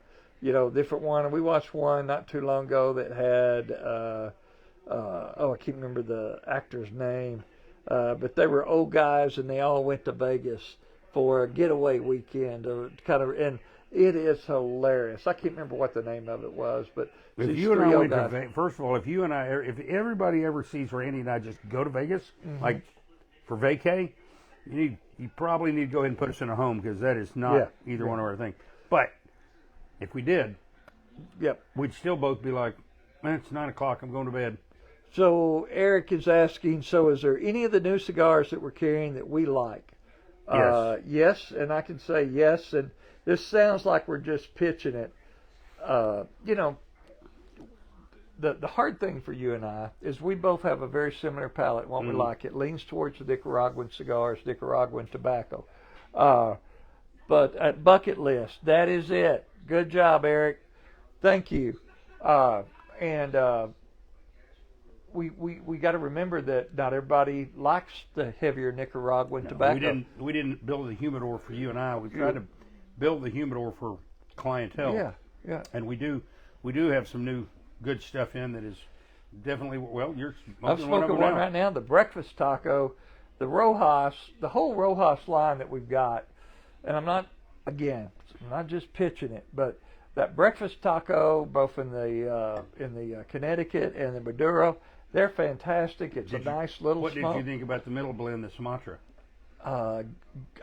different one. And we watched one not too long ago that had I can't remember the actor's name, but they were old guys and they all went to Vegas for a getaway weekend, and it is hilarious. I can't remember what the name of it was, but if you and I went to Vegas, first of all, if everybody ever sees Randy and I just go to Vegas, like for vacay, you probably need to go ahead and put us in a home, because that is not either one of our things. But if we did, we'd still both be like, man, it's 9 o'clock, I'm going to bed. So Eric is asking, so is there any of the new cigars that we're carrying that we like? Yes, and I can say yes, and this sounds like we're just pitching it. You know, the hard thing for you and I is we both have a very similar palate in what we like. It leans towards the Nicaraguan cigars, Nicaraguan tobacco. But at bucket list, that is it. Good job, Eric. Thank you. We got to remember that not everybody likes the heavier Nicaraguan tobacco. We didn't build the humidor for you and I. We tried to build the humidor for clientele. Yeah. And we do have some new good stuff in that is definitely, well, you're I'm smoking one right now. The breakfast taco, the Rojas, the whole Rojas line that we've got. And I'm not just pitching it, but that breakfast taco, both in the Connecticut and the Maduro, they're fantastic. It's a nice little What smoke. did you think about the middle blend, the Sumatra? I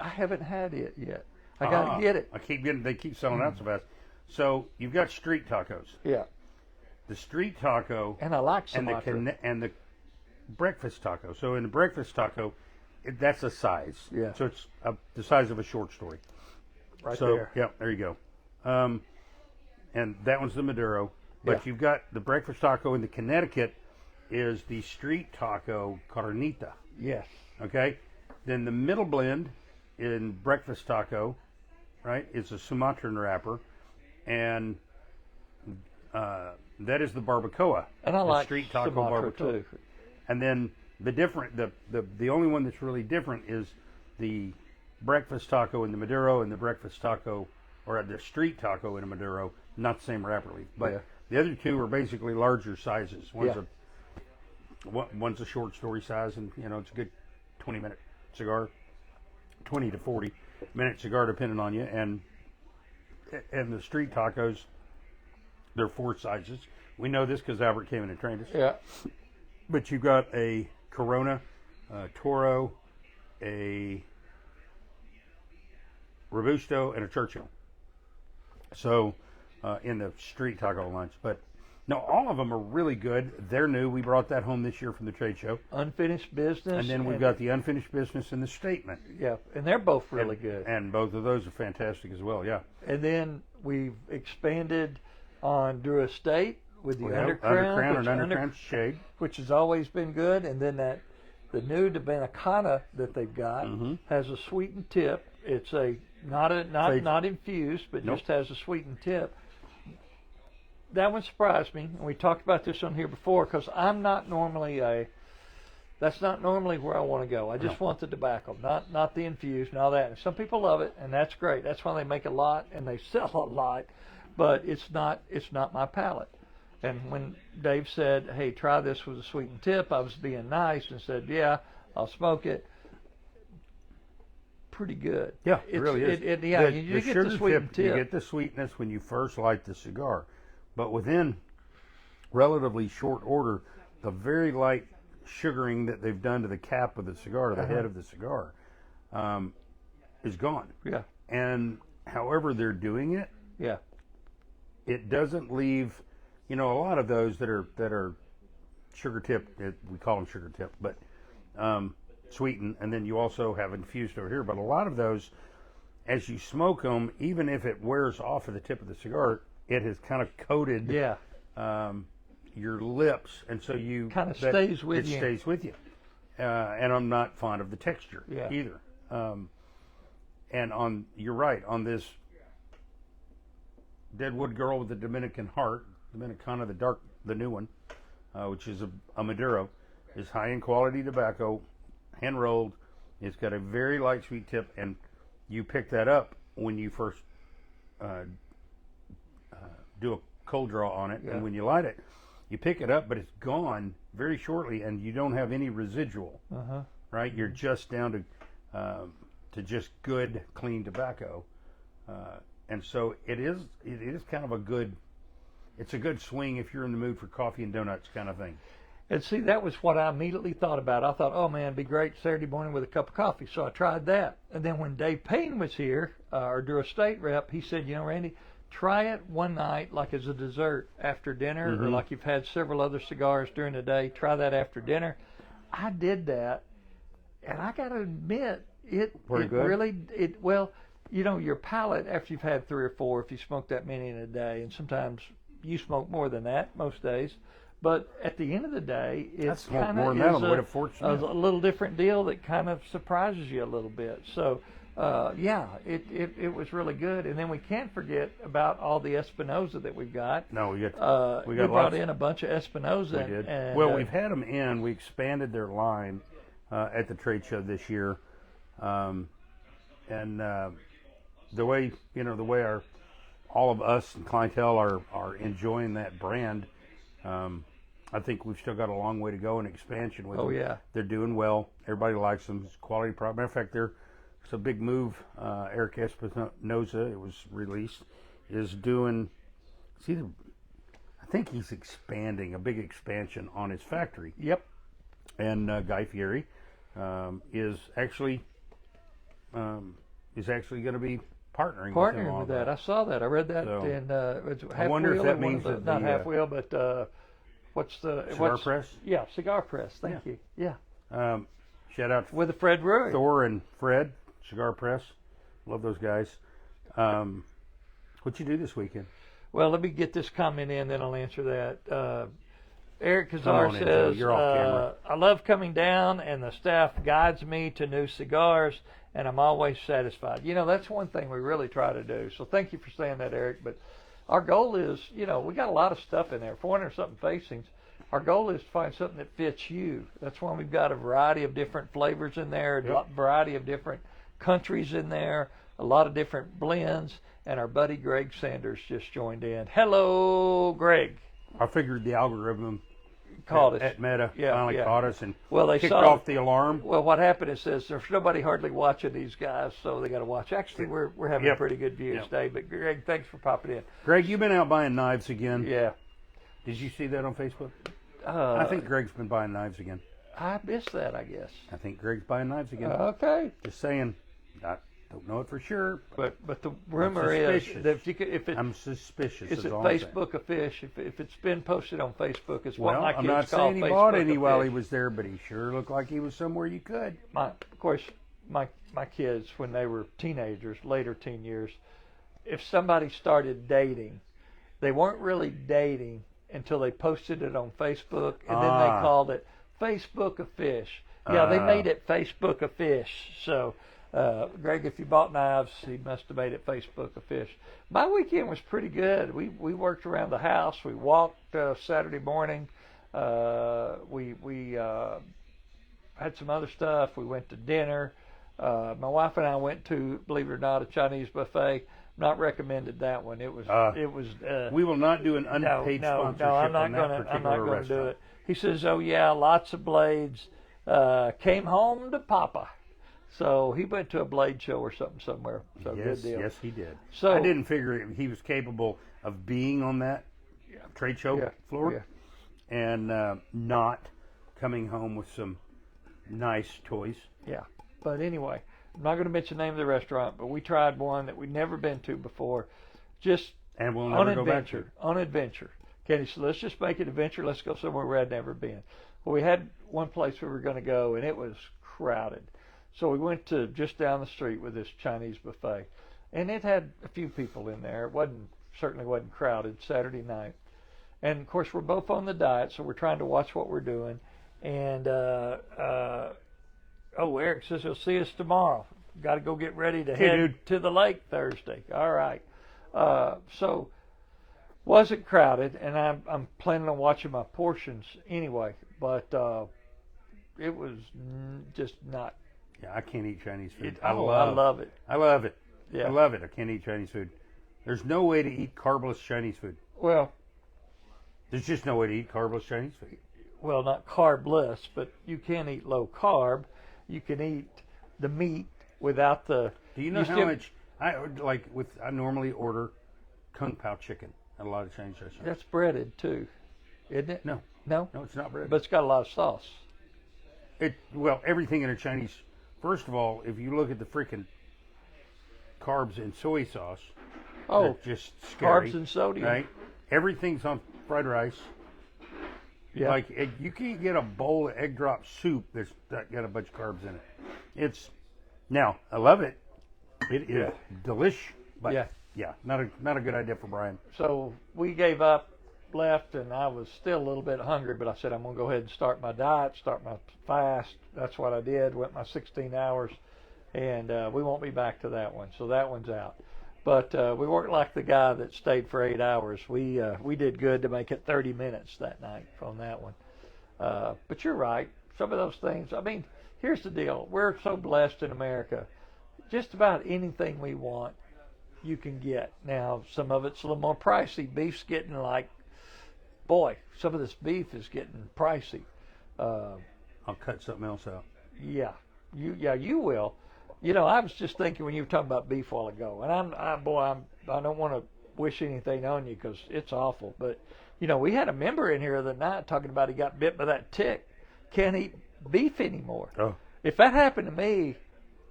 haven't had it yet. I got to get it. They keep selling out so fast. So you've got street tacos. Yeah. The street taco And I like Sumatra. and the breakfast taco. So in the breakfast taco, that's a size. Yeah. So it's the size of a short story. Right so, there. Yeah, there you go. And that one's the Maduro. But you've got the breakfast taco in the Connecticut is the street taco carnita. Yes. Okay? Then the middle blend in breakfast taco, right, is a Sumatran wrapper. And that is the barbacoa. And I the like street taco Sumatra barbacoa. too. And then the only one that's really different is the breakfast taco in the Maduro and the breakfast taco or the street taco in a Maduro, not the same wrapper leaf. But the other two are basically larger sizes. One's a short story size, and it's a good 20-minute cigar, 20 to 40-minute cigar depending on you. And the street tacos, they're 4 sizes. We know this because Albert came in and trained us. Yeah. But you've got a Corona, a Toro, a Robusto, and a Churchill. So in the street taco lunch. But no, all of them are really good. They're new. We brought that home this year from the trade show. Unfinished business. And then we've got the unfinished business and the statement. Yeah, and they're both really good. And both of those are fantastic as well, yeah. And then we've expanded on Drew Estate with the undercrown shade, which has always been good. And then the new Dominicana that they've got has a sweetened tip. It's not infused, but just has a sweetened tip. That one surprised me, and we talked about this on here before because I'm not normally that's not normally where I want to go. I just want the tobacco, not the infused and all that. And some people love it, and that's great. That's why they make a lot and they sell a lot, but it's not my palate. And when Dave said, "Hey, try this with a sweetened tip," I was being nice and said, "Yeah, I'll smoke it." Pretty good. Yeah, it really is. You get the sweetened tip. You get the sweetness when you first light the cigar. But within relatively short order, the very light sugaring that they've done to the cap of the cigar, to the head of the cigar, is gone. Yeah. And however they're doing it, it doesn't leave, a lot of those that are sugar tipped, we call them sugar tipped, but sweetened, and then you also have infused over here. But a lot of those, as you smoke them, even if it wears off of the tip of the cigar, it has kind of coated your lips, and so you kind of stays with you. It stays with you, and I'm not fond of the texture either. And you're right on this Deadwood Girl with the Dominican heart, Dominicana, the new one, which is a Maduro, is high in quality tobacco, hand rolled. It's got a very light sweet tip, and you pick that up when you first do a cold draw on it, and when you light it, you pick it up, but it's gone very shortly, and you don't have any residual. Right? You're just down to just good, clean tobacco, and so it is kind of a good swing if you're in the mood for coffee and donuts kind of thing. And see, that was what I immediately thought about. I thought, oh man, it'd be great Saturday morning with a cup of coffee. So I tried that. And then when Dave Payne was here, our Drew Estate rep, he said, Randy, try it one night like as a dessert after dinner, or like you've had several other cigars during the day. Try that after dinner. I did that, and I got to admit, Pretty good? Really, well, your palate, after you've had 3 or 4, if you smoke that many in a day, and sometimes you smoke more than that most days, but at the end of the day, it's kind of a little different deal that kind of surprises you a little bit. So, it was really good. And then we can't forget about all the Espinosa that we've got. No, we brought in a bunch of Espinosa. We did. And, we've had them in. We expanded their line at the trade show this year, and the way all of us and clientele are enjoying that brand. I think we've still got a long way to go in expansion with them. Yeah. They're doing well. Everybody likes them. It's a quality product. Matter of fact, it's a big move. Eric Espinosa, it was released, is doing. I think he's expanding, a big expansion on his factory. Yep. And Guy Fieri is actually going to be partnering with that. I saw that. I read that in I wonder if that means that not half wheel, but what's the cigar press? Yeah, cigar press. Thank you. Yeah. Shout out with the Fred Rury. Thor and Fred, cigar press. Love those guys. What'd you do this weekend? Well, let me get this comment in, then I'll answer that. Eric Kazar says, you're off camera. I love coming down, and the staff guides me to new cigars, and I'm always satisfied. That's one thing we really try to do. So thank you for saying that, Eric. But our goal is, we got a lot of stuff in there, 400-something facings. Our goal is to find something that fits you. That's why we've got a variety of different flavors in there, a variety of different countries in there, a lot of different blends. And our buddy Greg Sanders just joined in. Hello, Greg. I figured the algorithm caught us at Meta finally caught us and they kicked off the alarm. Well, what happened is there's nobody hardly watching these guys, so they got to watch. Actually, we're having pretty good views today. But Greg, thanks for popping in. Greg, you've been out buying knives again. Yeah. Did you see that on Facebook? I think Greg's been buying knives again. I missed that, I guess. I think Greg's buying knives again. Okay. Just saying. I don't know it for sure. But the rumor is that I'm suspicious. Is it Facebook a fish? If it's been posted on Facebook, it's what my kids I'm not call saying he Facebook bought any a while fish. he was there, but he sure looked like he was somewhere you could. Of course, my kids, when they were teenagers, later teen years, if somebody started dating, they weren't really dating until they posted it on Facebook, and then they called it Facebook a fish. Yeah, they made it Facebook a fish. So, Greg, if you bought knives, he must have made it Facebook a fish. My weekend was pretty good. We worked around the house. We walked Saturday morning. We had some other stuff. We went to dinner. My wife and I went to, believe it or not, a Chinese buffet. Not recommended that one. It was. We will not do an unpaid sponsorship. No, I'm not going to do it. He says, "Oh yeah, lots of blades. Came home to Papa." So he went to a blade show or something somewhere. So good deal. Yes, he did. So I didn't figure he was capable of being on that trade show floor and not coming home with some nice toys. Yeah. But anyway, I'm not going to mention the name of the restaurant, but we tried one that we'd never been to before. And we'll never go back to. On adventure. Kenny said, let's just make it adventure. Let's go somewhere we had never been. Well, we had one place we were going to go, and it was crowded. So we went to just down the street with this Chinese buffet, and it had a few people in there. It certainly wasn't crowded Saturday night. And of course, we're both on the diet, so we're trying to watch what we're doing. And Eric says he'll see us tomorrow. Got to go get ready to head to the lake Thursday. All right. So wasn't crowded, and I'm planning on watching my portions anyway. But it was just not. Yeah, I can't eat Chinese food. I love it. I love it. Yeah. I love it. I can't eat Chinese food. There's no way to eat carbless Chinese food. Well, there's just no way to eat carbless Chinese food. Well, not carbless, but you can eat low carb. You can eat the meat without the. Do you know how much I normally order kung pao chicken at a lot of Chinese restaurants. That's breaded too, isn't it? No, it's not breaded. But it's got a lot of sauce. Everything in a Chinese. First of all, if you look at the freaking carbs in soy sauce, they're just scary. Carbs and sodium. Right? Everything's on fried rice. Yeah. Like you can't get a bowl of egg drop soup that's got a bunch of carbs in it. Now, I love it. It is delish, but Yeah. not a good idea for Brian. So we gave up, left, and I was still a little bit hungry, but I said, I'm going to go ahead and start my diet, start my fast. That's what I did, went my 16 hours, and we won't be back to that one. So that one's out. But we weren't like the guy that stayed for 8 hours. We did good to make it 30 minutes that night on that one. But you're right. Some of those things, I mean, here's the deal. We're so blessed in America. Just about anything we want, you can get. Now, some of it's a little more pricey. Beef's getting like, boy, some of this beef is getting pricey. I'll cut something else out. Yeah, you will. You know, I was just thinking when you were talking about beef a while ago, and I don't want to wish anything on you because it's awful. But you know, we had a member in here the other night talking about he got bit by that tick, can't eat beef anymore. Oh, if that happened to me,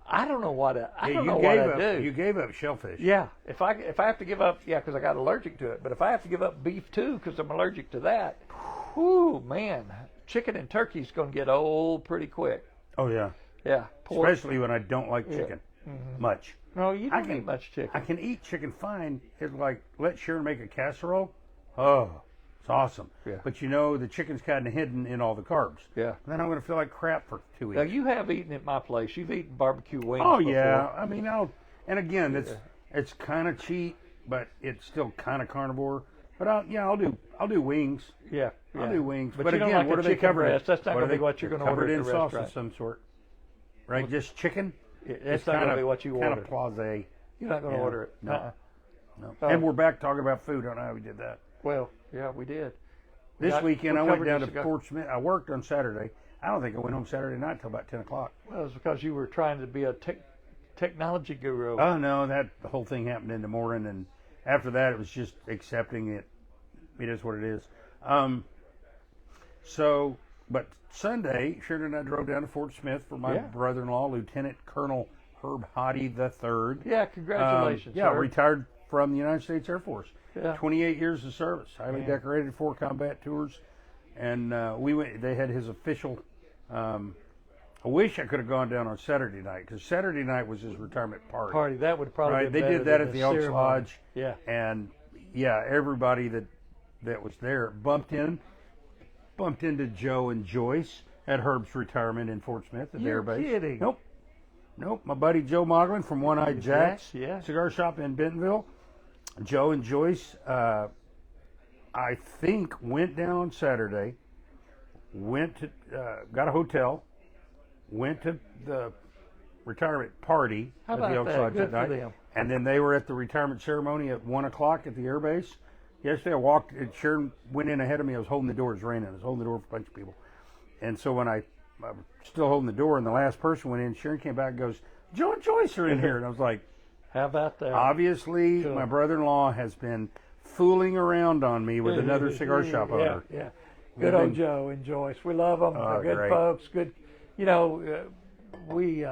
I don't know what I don't know what I'd do. You gave up shellfish. Yeah, if I have to give up, because I got allergic to it. But if I have to give up beef too because I'm allergic to that, whoo, man, chicken and turkey's going to get old pretty quick. Oh yeah. Yeah, pork. Especially when I don't like chicken much. No, you don't eat much chicken. I can eat chicken fine. It's like let Sharon make a casserole. Oh, it's awesome. Yeah. But you know the chicken's kind of hidden in all the carbs. Yeah. Then I'm going to feel like crap for 2 weeks. Now you have eaten at my place. You've eaten barbecue wings. Oh before. yeah. I mean, and again, it's kind of cheap, but it's still kind of carnivore. But I'll do wings. Yeah. I'll do wings. But But you don't again, like what a are they chicken covered in? breast. That's not going to be what you're going to order covered at in the sauce restaurant. of some sort. Right, just chicken. It's not going to be what you kind order. of blasé. You're not going to order it. No. Oh. And we're back talking about food. I don't know how we did that. Well, yeah, we did. This weekend, I went down to cigar. Fort Smith. I worked on Saturday. I don't think I went home Saturday night till about 10 o'clock. Well, it's because you were trying to be a technology guru. Oh, no, the whole thing happened in the morning. And after that, it was just accepting it. It is what it is. But Sunday, Sharon and I drove down to Fort Smith for my brother-in-law, Lieutenant Colonel Herb Hottie III. Yeah, congratulations. Yeah, sir. retired from the United States Air Force. Yeah. 28 years of service, highly decorated, 4 combat tours, and we went. They had his official. I wish I could have gone down on Saturday night because Saturday night was his retirement party. That would probably Right, be they did that at the Elks ceremony. Lodge. Yeah, and everybody that was there bumped into Joe and Joyce at Herb's retirement in Fort Smith at the You're Air Base. kidding. Nope. My buddy Joe Moglin from One Eyed Jack's cigar shop in Bentonville. Joe and Joyce, I think, went down on Saturday, went to, got a hotel, went to the retirement party How at the about Elks that? Lodge Good that night. for them. And then they were at the retirement ceremony at 1 o'clock at the Air Base. Yesterday I walked, and Sharon went in ahead of me. I was holding the door. It was raining. I was holding the door for a bunch of people. And so when I was still holding the door and the last person went in, Sharon came back and goes, Joe and Joyce are in here. And I was like, how about that? obviously, my brother-in-law has been fooling around on me with another cigar shop owner. Yeah. Good old Joe and Joyce. We love them. They're good great. folks. Good. You know, we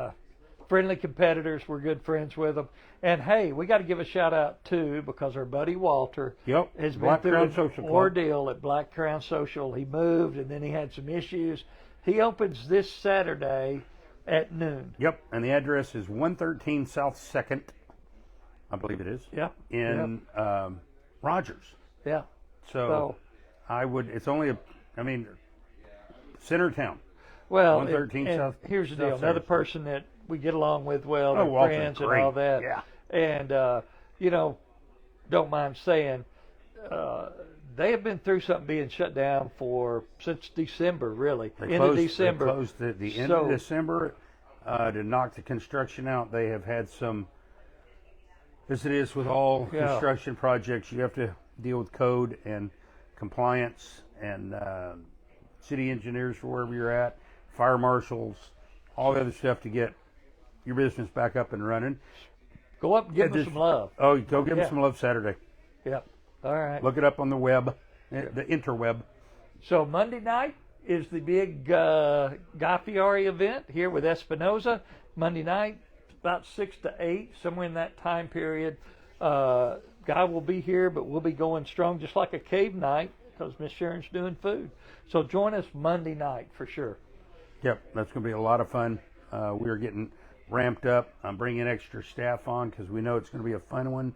friendly competitors. We're good friends with them. And hey, we got to give a shout out too because our buddy Walter has been Black through Crown an Social Club. ordeal at Black Crown Social. He moved and then he had some issues. He opens this Saturday at noon. Yep, and the address is 113 South 2nd, I believe it is. Yep. In Rogers. Yeah. So it's only center town. Well, 113 and South. here's the deal. South Another Sarasota. person that we get along with well, they're Walter's friends and great. all that. Yeah. And, don't mind saying, they have been through something being shut down since December, really. End of December. They closed at the end of December to knock the construction out. They have had some, as it is with all construction projects, you have to deal with code and compliance and city engineers for wherever you're at, fire marshals, all the other stuff to get your business back up and running. Go up and give them some love. Oh, go give them some love Saturday. Yep. All right. Look it up on the web, the interweb. So Monday night is the big Guy Fieri event here with Espinosa. Monday night, about 6 to 8, somewhere in that time period. Guy will be here, but we'll be going strong, just like a cave night, because Miss Sharon's doing food. So join us Monday night for sure. Yep, that's going to be a lot of fun. We are getting ramped up. I'm bringing extra staff on because we know it's going to be a fun one.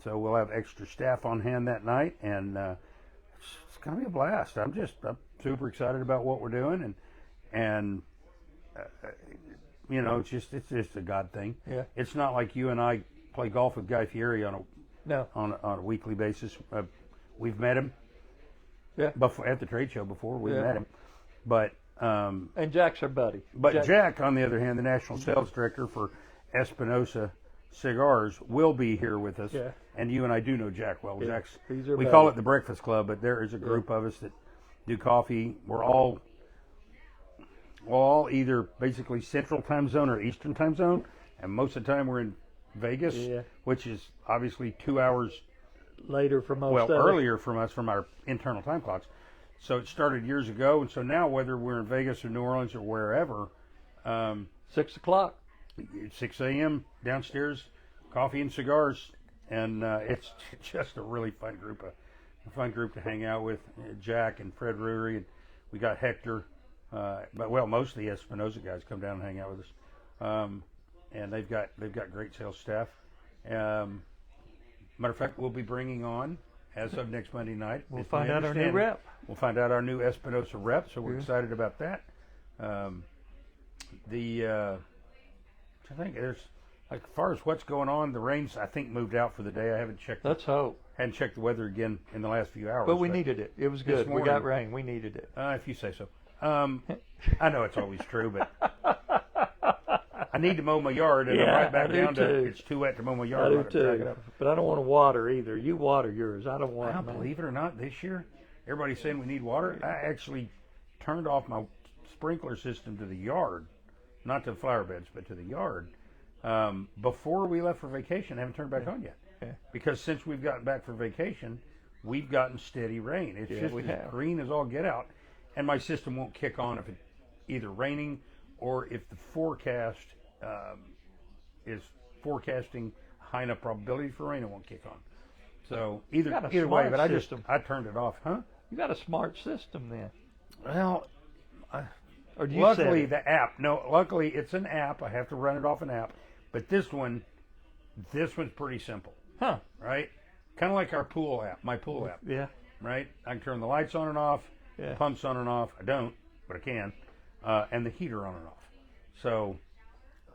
So we'll have extra staff on hand that night, and it's going to be a blast. I'm super excited about what we're doing, and you know, it's just a God thing. Yeah. It's not like you and I play golf with Guy Fieri on a weekly basis. We've met him. Yeah. Before, at the trade show before we Yeah. met him, but and Jack's our buddy. But Jack, on the other hand, the national sales director for Espinosa Cigars, will be here with us. Yeah. And you and I do know Jack well. Yeah. Jack's, He's our we buddy. call it the Breakfast Club, but there is a group of us that do coffee. We're all either basically Central Time Zone or Eastern Time Zone, and most of the time we're in Vegas, Yeah. which is obviously 2 hours Later for most of it. earlier from us from our internal time clocks. So it started years ago, and so now whether we're in Vegas or New Orleans or wherever, 6 o'clock. 6 a.m. downstairs, coffee and cigars, and it's just a really fun group to hang out with. Jack and Fred Rury, and we got Hector, but most of the Espinosa guys come down and hang out with us, and they've got great sales staff. Matter of fact, we'll be bringing on, as of next Monday night, We'll is my find out our new understanding, rep. We'll find out our new Espinosa rep, so we're Yeah. excited about that. I think there's, like, as far as what's going on, the rain's, I think, moved out for the day. I haven't checked. Let's hope. Hadn't checked the weather again in the last few hours. But we needed it. It was this good. We got morning- rain. We needed it. If you say so. I know it's always true, but I need to mow my yard, and I'm right back I do down to too. it's too wet to mow my I yard. do Let it drag it too. up. But I don't want to water either. You water yours. I don't want Well, mine. believe it or not, this year, everybody's saying we need water. I actually turned off my sprinkler system to the yard, not to the flower beds, but to the yard, before we left for vacation. I haven't turned back on yet. Yeah. Because since we've gotten back from vacation, we've gotten steady rain. It's just we as have. green as all get out. And my system won't kick on if it's either raining or if the forecast is forecasting high enough probability for rain, it won't kick on. So either got a way, smart but system. I turned it off, huh? You got a smart system then. Well, Or do you luckily set it? the app. No, luckily it's an app. I have to run it off an app. But this one's pretty simple, Huh. right? Kind of like our pool app, my pool app, Yeah. right? I can turn the lights on and off, Yeah. pumps on and off. I don't, but I can, and the heater on and off. So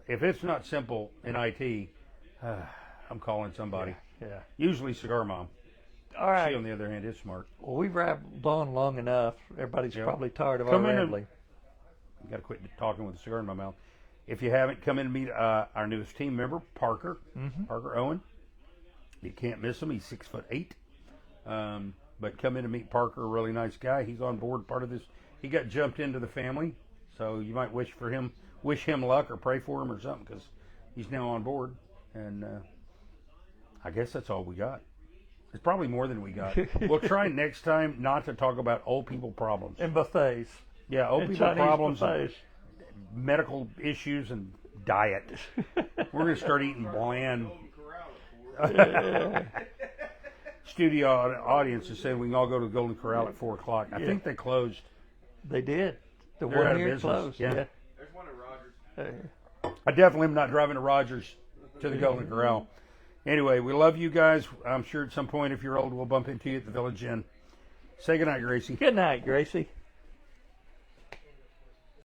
if it's not simple in IT, I'm calling somebody. Yeah. Usually Cigar Mom. All right. She, on the other hand, is smart. Well, we've rambled on long enough. Everybody's Yeah. probably tired of Come our in and- rambling. Got to quit talking with a cigar in my mouth. If you haven't, come in and meet our newest team member, Parker. Mm-hmm. Parker Owen. You can't miss him. He's 6'8". But come in and meet Parker, a really nice guy. He's on board, part of this. He got jumped into the family, so you might wish him luck or pray for him or something, because he's now on board. And I guess that's all we got. It's probably more than we got. We'll try next time not to talk about old people problems. And buffets. Yeah, old And people Chinese problems, buffets. medical issues, and diet. We're going to start eating bland. Golden Corral at 4. Studio audience is saying we can all go to the Golden Corral at 4 o'clock. I think they closed. They did. The They're out one of here business. closed. Yeah. There's one at Rogers. I definitely am not driving to Rogers to the Golden Corral. Anyway, we love you guys. I'm sure at some point, if you're old, we'll bump into you at the Village Inn. Say goodnight, Gracie. Good night, Gracie.